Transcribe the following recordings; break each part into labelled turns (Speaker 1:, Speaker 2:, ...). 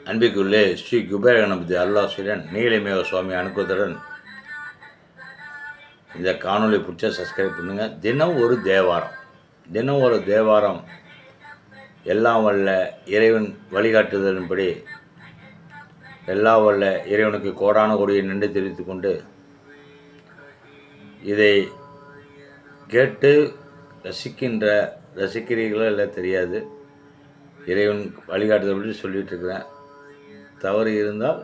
Speaker 1: அன்பிற்குள்ளே ஸ்ரீ குபேர கணபதி அருளாசிரியன் நீலமேக சுவாமி அனுப்புவதுடன் இந்த காணொலி பிடிச்சா சப்ஸ்கிரைப் பண்ணுங்கள். தினம் ஒரு தேவாரம் எல்லாம் வல்ல இறைவன் வழிகாட்டுதலின்படி எல்லா வல்ல இறைவனுக்கு கோடான கொடியை நன்றி தெரிவித்து கொண்டு இதை கேட்டு ரசிக்கிறீர்களோ இல்லை தெரியாது. இறைவன் வழிகாட்டுதல் சொல்லிகிட்டு இருக்கிறேன். தவறு இருந்தால்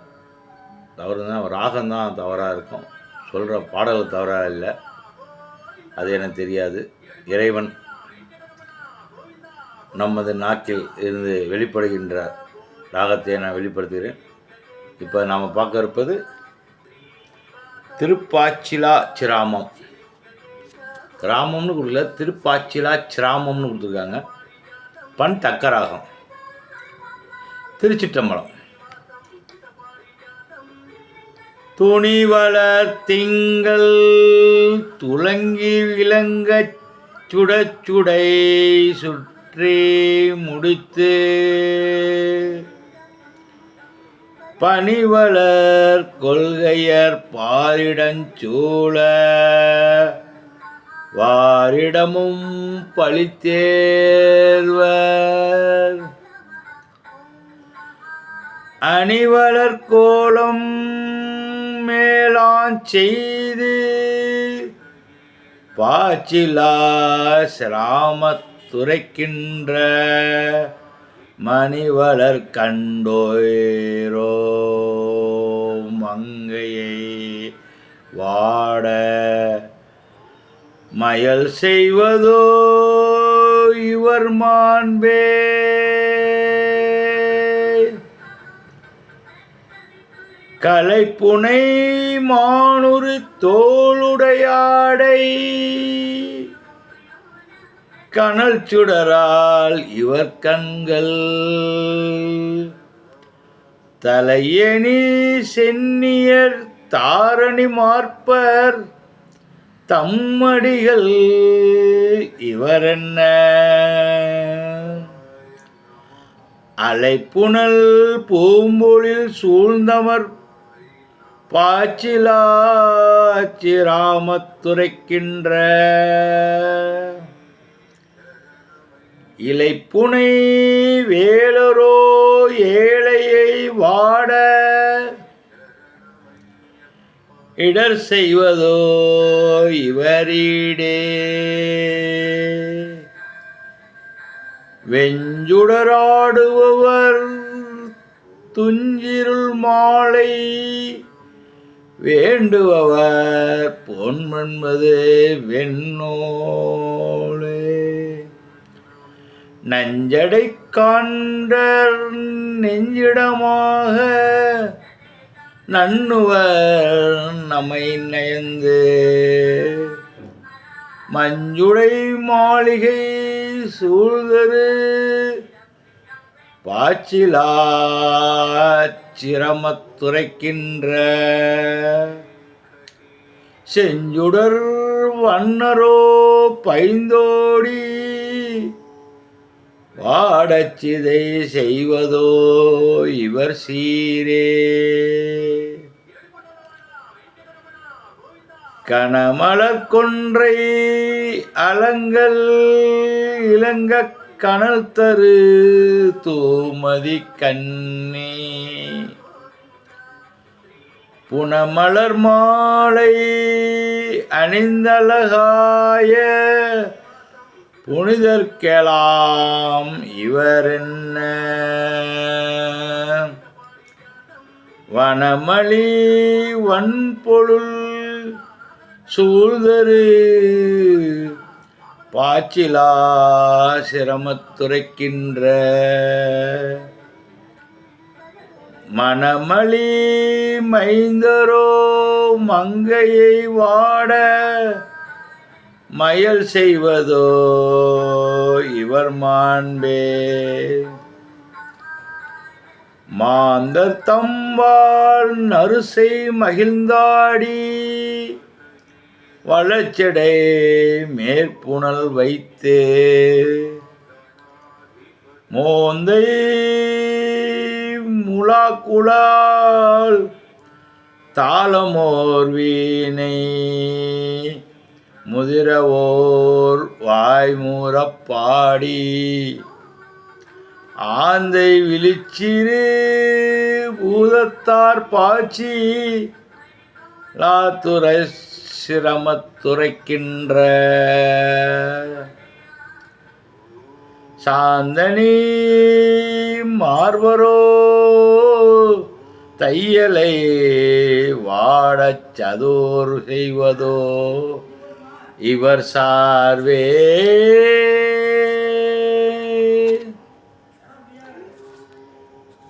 Speaker 1: ராகம்தான் தவறாக இருக்கும், சொல்கிற பாடல்கள் தவறாக இல்லை, அது எனக்கு தெரியாது. இறைவன் நமது நாக்கில் இருந்து வெளிப்படுகின்ற ராகத்தை நான் வெளிப்படுத்துகிறேன். இப்போ நாம் பார்க்க இருப்பது திருப்பாச்சிலா சிராமம். கிராமம்னு கொடுக்கல, திருப்பாச்சிலா சிராமம்னு கொடுத்துருக்காங்க. பண் தக்க ராகம். திருச்சிற்றம்பலம். துணிவளர் திங்கள் துலங்கி விளங்கச் சுடச்சுடை சுற்றி முடித்து பணிவளர் கொள்கையர் பாரிடஞ்சூழ வாரிடமும் பழித்தேர்வர் அணிவளர் கோலம் மேலான் செய்து பாச்சிலா சிராமத்துரைக்கின்ற மணிவளர் கண்டோரோ மங்கையை வாட மயல் செய்வதோ இவர் மாண்பே. கலைப்புனை மானுறு தோளுடையாடை கனல் சுடரால் இவர் கண்கள் தலையணி சென்னியர் தாரணி மார்ப்பர் தம்மடிகள் இவரென்ன அலைப்புணல் பூம்பொழில் சூழ்ந்தமர் பாச்சிலா சிராமத்துரைக்கின்ற இலைப்புனை வேலரோ ஏழையை வாட இடர் செய்வதோ இவரீடே. வெஞ்சுடராடுபவர் துஞ்சிருள் மாலை வேண்டுபவர் பொன்மன்பது வெண்ணோளே. நஞ்சடை காண்டர் நெஞ்சிடமாக நன்னுவர் நம்மை நயந்து மஞ்சுடை மாளிகை சூழ்தரு பாச்சிலா சிரமத்துரைக்கின்ற செஞ்சுடர் வண்ணரோ பைந்தோடி வாடச்சிதை செய்வதோ இவர் சீரே. கனமலர் கொன்றை அலங்கல் இளங்க கனல் தரு தூமதி கண்ணே புனமலர் மாலை அணிந்தழகாய புனிதர்கெலாம் இவரென்ன வனமளி வன்பொருள் சூழ்தரு பாச்சிலா சிரமத்துரைக்கின்ற மணமளி மைந்தரோ மங்கையை வாட மயல் செய்வதோ இவர் மாண்பே. மாந்தர் தம்பால் நறுசை மகிழ்ந்தாடி வளச்சடை மேற்புணல் வைத்து மோந்தை முழ துலாக்குழால் தாளமோர் வீணை முதிரவோர் வாய்மூறப் பாடி ஆந்தை விழிச்சிறு பூதத்தார் பாச்சி லாத்துரை சிரமத்துரைக்கின்ற சாந்தனி மார்பரோ தையலை வாடச் சதோர் செய்வதோ இவர் சார்வே.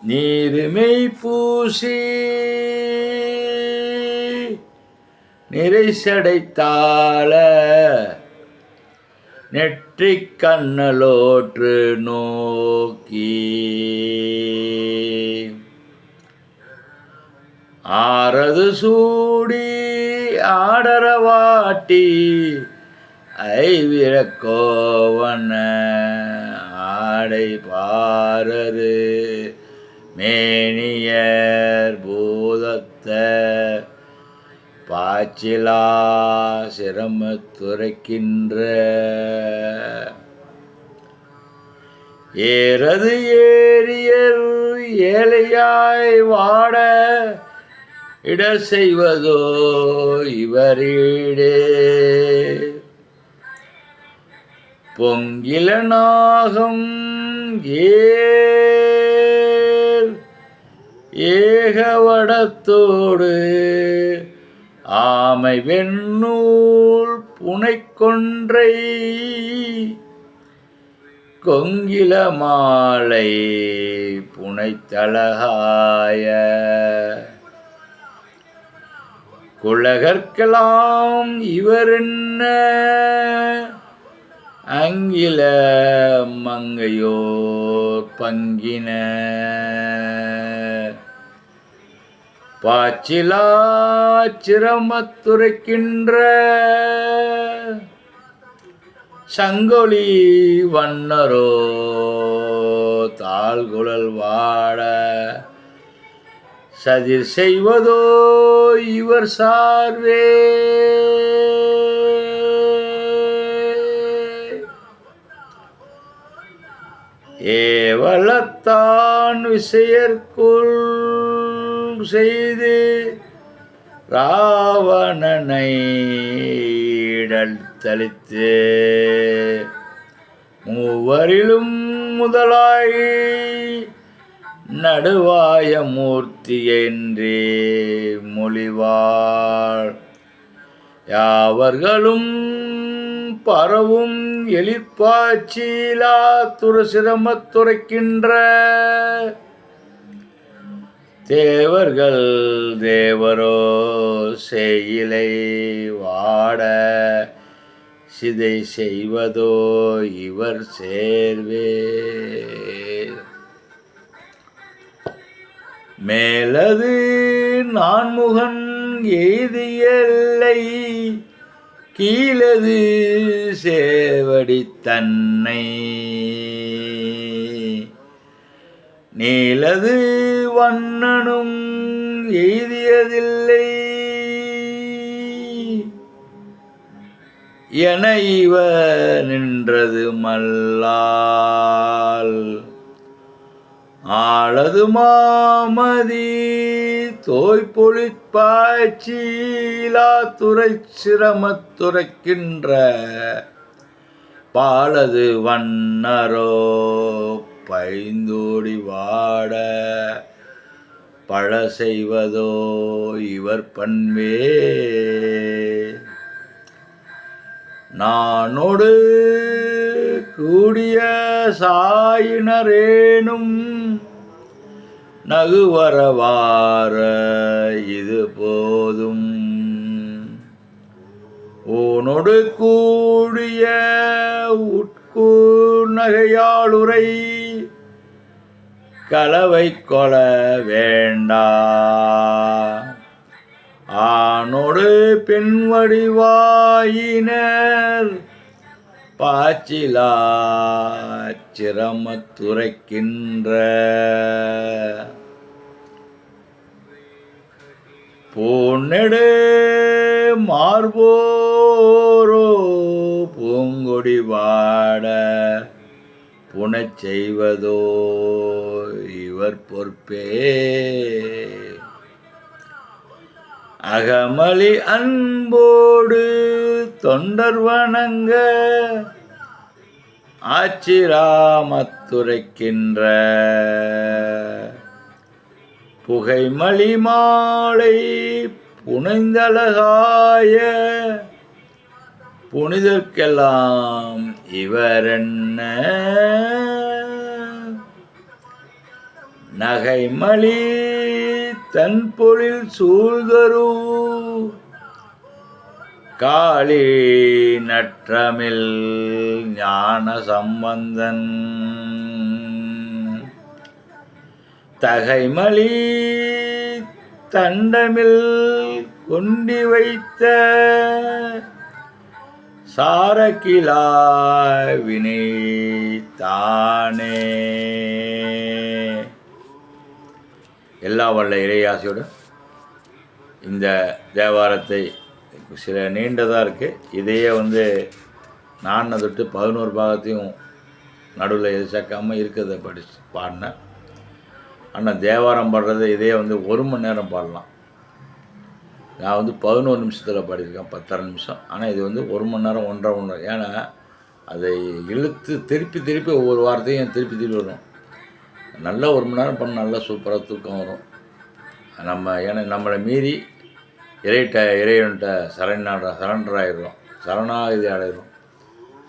Speaker 1: நீருமை பூசி நிறைசடைத்தாள நெற்றிக் கண்ணலோற்று நோக்கி ஆறது சூடி ஆடரவாட்டி ஐவிரக்கோவன ஆடை பாரரு மேனியர் பூதத்த பாச்சிலா சிரமத்துரைக்கின்ற ஏறது ஏரியர் ஏழையாய் வாட இட செய்வதோ இவரீடே பொங்கில நாகம் ஏகவடத்தோடு ஆமை வெண்ணூல் புனைக்கொன்றை கொங்கில மாலை புனைத்தழகாய குலகற்கலாம் இவரென்ன அங்கில மங்கையோர் பங்கின பாச்சிலா சிரமத்துரைக்கின்ற சங்கொலி வண்ணரோ தாழ்குழல் வாட சதிர் செய்வதோ இவர் சார்வே. ஏவலத்தான் விசையர்க்குள் செய்து ராவணனை இடல் தளித்து மூவரிலும் முதலாய் நடுவாய மூர்த்தி என்றே மொழிவாள் யாவர்களும் பரவும் எழிற்பாச்சீலா துரசிரமத்துரைக்கின்ற தேவர்கள் தேவரோ செய்யிலை வாட சிதை செய்வதோ இவர் சேர்வே. மேலது நான்முகன் எய்தியல்லை கீழது சேவடி தன்னை நீலது வண்ணனும் எய்தியதில்லை என இவ நின்றது மல்லால் ஆளது மாமதி தோய்பொழிப்பாய்ச்சீலா துறை சிரமத்துரைக்கின்ற பாலது வண்ணரோ பைந்தோடி வாட பழ செய்வதோ இவர் பண்பே. நானோடு கூடிய சாயினரேனும் நகுவரவார இது போதும் ஊனொடு கூடிய உட்கூர் நகையாளுரை கலவை கொல வேண்டா ஆனோடு பெண்வடிவாயினர் பாச்சிலா சிரமத்துரைக்கின்ற பொன்னெடு மார்போரோ பூங்கொடி வாட புனச் செய்வதோ இவர் பொறுப்பே. அகமலி அன்போடு தொண்டர் வணங்க ஆச்சிராமத்துரைக்கின்ற புகைமலி மாலை புனைந்தழகாய புனிதர்க்கெல்லாம் இவரென்ன. நகைமலி தன்பொழில் சூழ்தரு காளி நற்றமிழ் ஞான சம்பந்தன். தகைமலி தண்டமில் கொண்டி வைத்த சாரக்கிலா வினை தானே. எல்லா வல்ல இறையாசியோடு இந்த தேவாரத்தை சில நீண்டதாக இருக்குது. இதையே நான் தொட்டு 11 பாகத்தையும் நடுவில் எது சேர்க்காமல் இருக்கிறத படித்து பாடினேன். ஆனால் தேவாரம் பாடுறது இதே 1 மணி நேரம் பாடலாம். நான் 11 நிமிஷத்தில் பாடியிருக்கேன், 10.5 நிமிஷம். ஆனால் இது 1 மணி நேரம் 1.5 மணி நேரம். ஏன்னா அதை இழுத்து திருப்பி ஒவ்வொரு வார்த்தையும் திருப்பி வரும். நல்லா 1 மணி நேரம் பண்ண நல்லா சூப்பராக தூக்கம் வரும். ஏன்னா நம்மளை மீறி இறைவன்கிட்ட சரண்டர் ஆகிடுறோம், சரணாகதி அடைகிறோம்.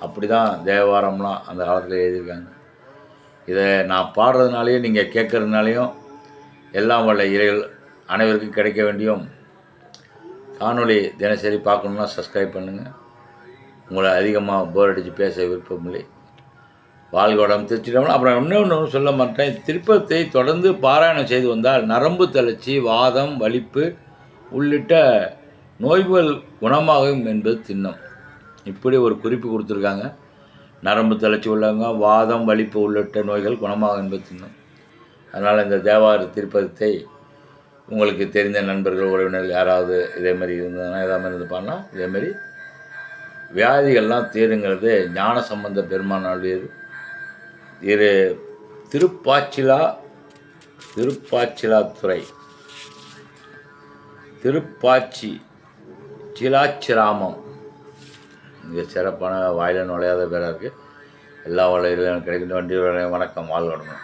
Speaker 1: அப்படி தான் தேவாரம்லாம் அந்த காலத்தில் எழுதியிருக்காங்க. இதை நான் பாடுறதுனாலையும் நீங்கள் கேட்குறதுனாலையும் எல்லாம் வல்ல இறைகள் அனைவருக்கும் கிடைக்க வேண்டியும். காணொளி தினசரி பார்க்கணுன்னா சப்ஸ்கிரைப் பண்ணுங்கள். உங்களை அதிகமாக போர் அடித்து பேச விருப்பமில்லை. வாழ்கோடம் திருச்சிட்டோம்னா அப்புறம் இன்னொன்று சொல்ல மாட்டேன். திருப்பத்தை தொடர்ந்து பாராயணம் செய்து வந்தால் நரம்பு தளர்ச்சி, வாதம், வலிப்பு உள்ளிட்ட நோய்கள் குணமாகும் என்பது திண்ணம். இப்படி ஒரு குறிப்பு கொடுத்துருக்காங்க. நரம்பு தளர்ச்சி உள்ளவங்க, வாதம், வலிப்பு உள்ளிட்ட நோய்கள் குணமாகும் என்பது திண்ணம். அதனால் இந்த தேவார திருப்பத்தை உங்களுக்கு தெரிந்த நண்பர்கள், உறவினர்கள் யாராவது இதேமாதிரி இருந்ததுன்னா எதாவது பண்ணால் இதேமாரி வியாதிகள்லாம் தீருங்கிறது ஞான சம்பந்த பெருமான் அருளியது. திருப்பாச்சிலாத்துறை சிலாச்சிராமம் மிக சிறப்பான வாயில நுழையாத பேராக இருக்குது. எல்லா வளையிலும் கிடைக்கின்ற வண்டி வணக்கம். வாழ்வடணும்.